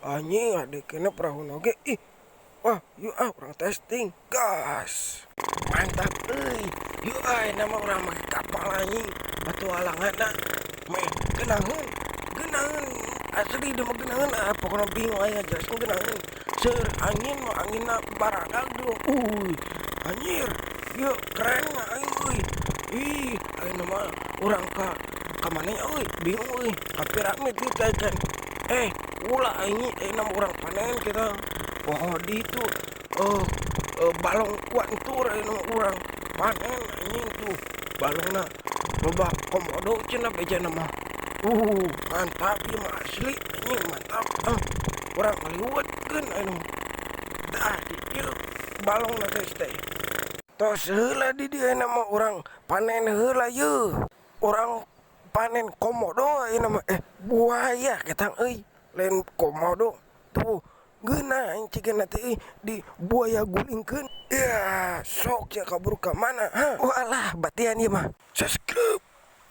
Anjing ada kena perahu oge. Ih, wah, yuk orang testing. Gas. Mantap euy. Yuk nama orang make kapal anjing. Batu alangan main genangan. Genangan asli dia mah genangan pokoknya bingung aya jelaskeun genangan. Seur angin mah anginna baradag dulu. Anjir. Yuk keren mah aing euy. Ih, ayeuna mah urang ka mana euy? Bingung euy. Ka piramid kita kan. Ulah ini nama orang panen kita. Oh di itu balong kuantur nama orang panen ini tuh balongna loba komodo cina beja nama. Mantap ya mah asli ini mantap. Orang ngaliwatkeun anu. Dah di dieu balongna teh. Tos heula di dieu nama orang panen heula yeuh. Orang panen komodo nama buaya ketang euy. Lain komodo tuh geuna aing cigana teh di buaya gulingkeun ya sok ya kabur ka mana walah batian ieu mah subscribe.